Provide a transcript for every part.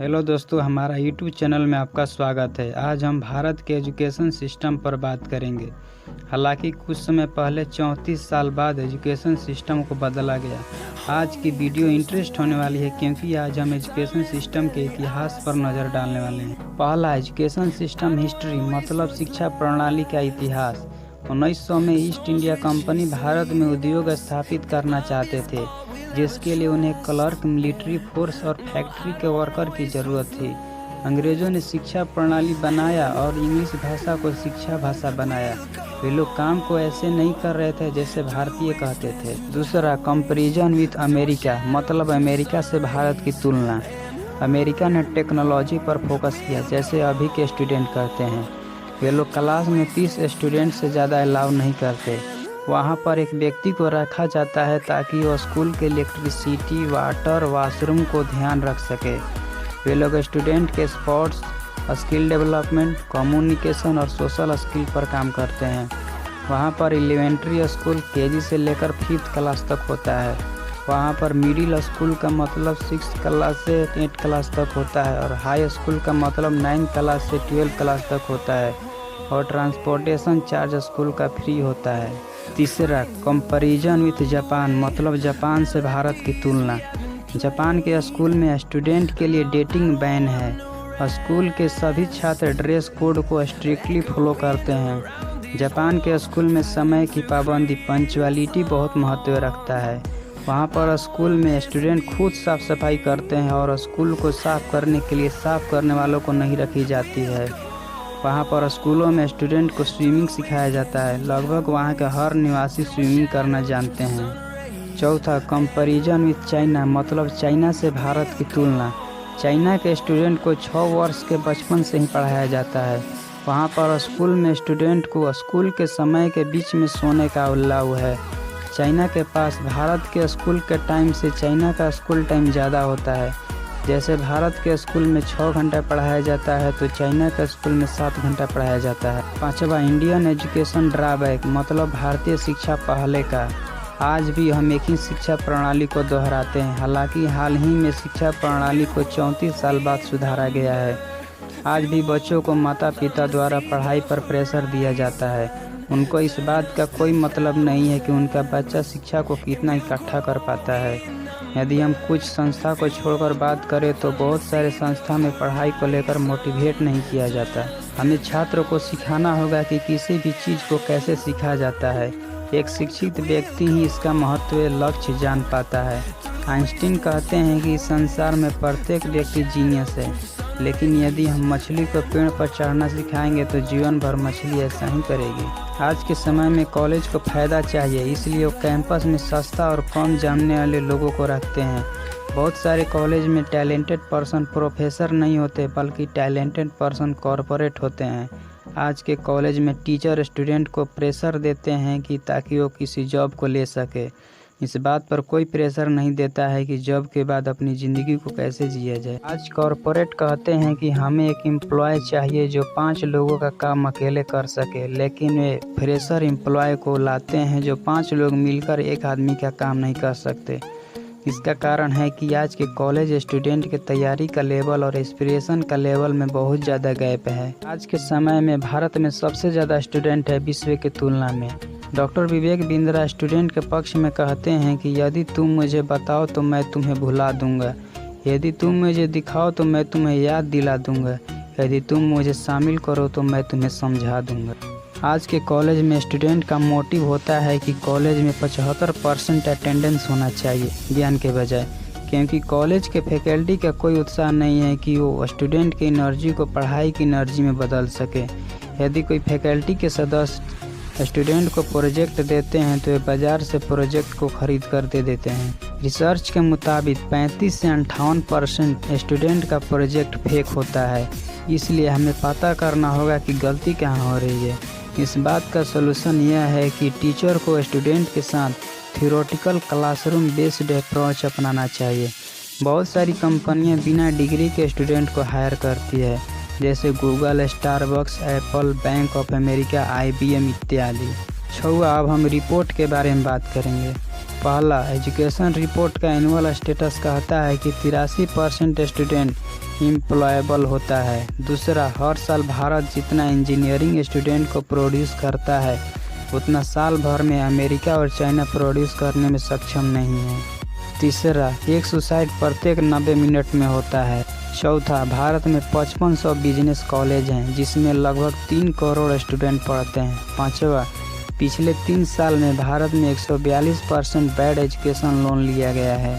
Hello दोस्तों, हमारा YouTube channel में आपका स्वागत है। आज हम भारत के एजुकेशन सिस्टम पर बात करेंगे। हालांकि कुछ समय पहले 34 साल बाद एजुकेशन सिस्टम को बदला गया। आज की वीडियो इंटरेस्ट होने वाली है क्योंकि आज हम एजुकेशन सिस्टम के इतिहास पर नज़र डालने वाले हैं। पहला, एजुकेशन सिस्टम हिस्ट्री मतलब शिक्षा प्रणाली का इतिहास। 1900 में ईस्ट इंडिया कंपनी भारत में उद्योग स्थापित करना चाहते थे, जिसके लिए उन्हें क्लर्क, मिलिट्री फोर्स और फैक्ट्री के वर्कर की ज़रूरत थी। अंग्रेज़ों ने शिक्षा प्रणाली बनाया और इंग्लिश भाषा को शिक्षा भाषा बनाया। वे लोग काम को ऐसे नहीं कर रहे थे जैसे भारतीय कहते थे। दूसरा, कंपैरिजन विथ अमेरिका मतलब अमेरिका से भारत की तुलना। अमेरिका ने टेक्नोलॉजी पर फोकस किया जैसे अभी के स्टूडेंट करते हैं। वे लोग क्लास में 30 स्टूडेंट से ज़्यादा अलाउ नहीं करते। वहाँ पर एक व्यक्ति को रखा जाता है ताकि वो स्कूल के इलेक्ट्रिसिटी, वाटर, वॉशरूम को ध्यान रख सके। वे लोग स्टूडेंट के स्पोर्ट्स, स्किल डेवलपमेंट, कम्युनिकेशन और सोशल स्किल पर काम करते हैं। वहाँ पर एलिमेंट्री स्कूल केजी से लेकर 5th क्लास तक होता है। वहाँ पर मिडिल स्कूल का मतलब 6th क्लास से 8th क्लास तक होता है और हाई स्कूल का मतलब 9th क्लास से 12th क्लास तक होता है और ट्रांसपोर्टेशन चार्ज स्कूल का फ्री होता है। तीसरा, कंपैरिजन विथ जापान मतलब जापान से भारत की तुलना। जापान के स्कूल में स्टूडेंट के लिए डेटिंग बैन है। स्कूल के सभी छात्र ड्रेस कोड को स्ट्रिक्टली फॉलो करते हैं। जापान के स्कूल में समय की पाबंदी, पंक्चुअलिटी बहुत महत्व रखता है। वहाँ पर स्कूल में स्टूडेंट खुद साफ सफाई करते हैं और स्कूल को साफ करने के लिए साफ करने वालों को नहीं रखी जाती है। वहाँ पर स्कूलों में स्टूडेंट को स्विमिंग सिखाया जाता है। लगभग वहाँ के हर निवासी स्विमिंग करना जानते हैं। चौथा, कंपैरिजन विथ चाइना मतलब चाइना से भारत की तुलना। चाइना के स्टूडेंट को 6 वर्ष के बचपन से ही पढ़ाया जाता है। वहाँ पर स्कूल में स्टूडेंट को स्कूल के समय के बीच में सोने का अलाउ है। चाइना के पास भारत के स्कूल के टाइम से चाइना का स्कूल टाइम ज़्यादा होता है। जैसे भारत के स्कूल में 6 घंटा पढ़ाया जाता है तो चाइना के स्कूल में 7 घंटा पढ़ाया जाता है। पांचवा, इंडियन एजुकेशन ड्रॉबैक मतलब भारतीय शिक्षा पहले का। आज भी हम एक ही शिक्षा प्रणाली को दोहराते हैं। हालांकि हाल ही में शिक्षा प्रणाली को 34 साल बाद सुधारा गया है। आज भी बच्चों को माता पिता द्वारा पढ़ाई पर प्रेशर दिया जाता है। उनको इस बात का कोई मतलब नहीं है कि उनका बच्चा शिक्षा को कितना इकट्ठा कर पाता है। यदि हम कुछ संस्था को छोड़कर बात करें तो बहुत सारे संस्था में पढ़ाई को लेकर मोटिवेट नहीं किया जाता। हमें छात्रों को सिखाना होगा कि किसी भी चीज़ को कैसे सीखा जाता है। एक शिक्षित व्यक्ति ही इसका महत्व लक्ष्य जान पाता है। आइंस्टीन कहते हैं कि संसार में प्रत्येक व्यक्ति जीनियस है, लेकिन यदि हम मछली को पेड़ पर चढ़ना सिखाएंगे तो जीवन भर मछली ऐसा ही करेगी। आज के समय में कॉलेज को फ़ायदा चाहिए, इसलिए वो कैंपस में सस्ता और कम जानने वाले लोगों को रखते हैं। बहुत सारे कॉलेज में टैलेंटेड पर्सन प्रोफेसर नहीं होते बल्कि टैलेंटेड पर्सन कॉरपोरेट होते हैं। आज के कॉलेज में टीचर स्टूडेंट को प्रेशर देते हैं कि ताकि वो किसी जॉब को ले सके। इस बात पर कोई प्रेशर नहीं देता है कि जॉब के बाद अपनी ज़िंदगी को कैसे जिया जाए। आज कॉरपोरेट कहते हैं कि हमें एक एम्प्लॉय चाहिए जो 5 लोगों का काम अकेले कर सके, लेकिन वे फ्रेशर एम्प्लॉय को लाते हैं जो 5 लोग मिलकर एक आदमी का काम नहीं कर सकते। इसका कारण है कि आज के कॉलेज स्टूडेंट के तैयारी का लेवल और एस्पिरेशन का लेवल में बहुत ज़्यादा गैप है। आज के समय में भारत में सबसे ज़्यादा स्टूडेंट है विश्व की तुलना में। डॉक्टर विवेक बिंद्रा स्टूडेंट के पक्ष में कहते हैं कि यदि तुम मुझे बताओ तो मैं तुम्हें भुला दूंगा, यदि तुम मुझे दिखाओ तो मैं तुम्हें याद दिला दूंगा, यदि तुम मुझे शामिल करो तो मैं तुम्हें समझा दूंगा। आज के कॉलेज में स्टूडेंट का मोटिव होता है कि कॉलेज में 75% अटेंडेंस होना चाहिए ज्ञान के बजाय, क्योंकि कॉलेज के फैकल्टी का कोई उत्साह नहीं है कि वो स्टूडेंट की एनर्जी को पढ़ाई की एनर्जी में बदल सके। यदि कोई फैकल्टी के सदस्य स्टूडेंट को प्रोजेक्ट देते हैं तो वे बाज़ार से प्रोजेक्ट को खरीद कर दे देते हैं। रिसर्च के मुताबिक 35 से 58% स्टूडेंट का प्रोजेक्ट फेक होता है। इसलिए हमें पता करना होगा कि गलती कहाँ हो रही है। इस बात का सलूशन यह है कि टीचर को स्टूडेंट के साथ थ्योरेटिकल क्लासरूम बेस्ड अप्रोच अपनाना चाहिए। बहुत सारी कंपनियां बिना डिग्री के स्टूडेंट को हायर करती है, जैसे Google, Starbucks, Apple, bank of America, IBM इत्यादि। छठवां, अब हम रिपोर्ट के बारे में बात करेंगे। पहला, एजुकेशन रिपोर्ट का एनुअल स्टेटस कहता है कि 83% स्टूडेंट एम्प्लॉयबल होता है। दूसरा, हर साल भारत जितना इंजीनियरिंग स्टूडेंट को प्रोड्यूस करता है उतना साल भर में अमेरिका और चाइना प्रोड्यूस करने में सक्षम नहीं है। तीसरा, एक सुसाइड प्रत्येक 90 मिनट में होता है। चौथा, भारत में 5500 बिजनेस कॉलेज हैं जिसमें लगभग 3 करोड़ स्टूडेंट पढ़ते हैं। पाँचवा, पिछले 3 साल में भारत में 142% बैड एजुकेशन लोन लिया गया है।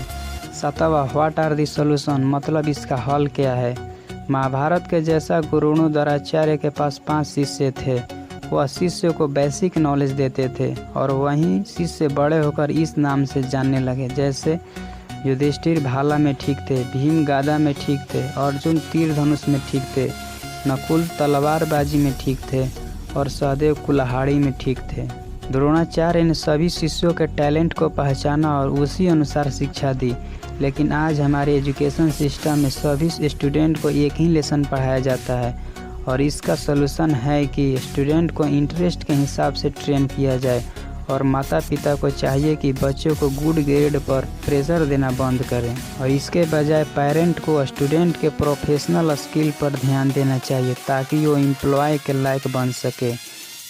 सातवां, व्हाट आर दी सोल्यूशन, मतलब इसका हल क्या है। महाभारत के जैसा गुरुद्रोणाचार्य के पास 5 शिष्य थे। वह शिष्य को बेसिक नॉलेज देते थे और वहीं शिष्य बड़े होकर इस नाम से जानने लगे। जैसे युधिष्ठिर भाला में ठीक थे, भीम गादा में ठीक थे, अर्जुन तीर धनुष में ठीक थे, नकुल तलवारबाजी में ठीक थे और सहदेव कुल्हाड़ी में ठीक थे। द्रोणाचार्य ने सभी शिष्यों के टैलेंट को पहचाना और उसी अनुसार शिक्षा दी। लेकिन आज हमारे एजुकेशन सिस्टम में सभी स्टूडेंट को एक ही लेसन पढ़ाया जाता है और इसका सलूशन है कि स्टूडेंट को इंटरेस्ट के हिसाब से ट्रेन किया जाए और माता पिता को चाहिए कि बच्चों को गुड ग्रेड पर प्रेशर देना बंद करें और इसके बजाय पेरेंट को स्टूडेंट के प्रोफेशनल स्किल पर ध्यान देना चाहिए ताकि वो एम्प्लॉय के लायक बन सके।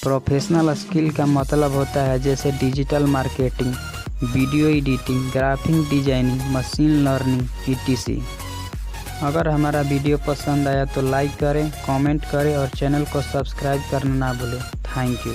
प्रोफेशनल स्किल का मतलब होता है जैसे digital marketing, video editing, graphic designing, machine learning etc। अगर हमारा वीडियो पसंद आया तो लाइक करें, कमेंट करें और चैनल को सब्सक्राइब करना ना भूलें। Thank you.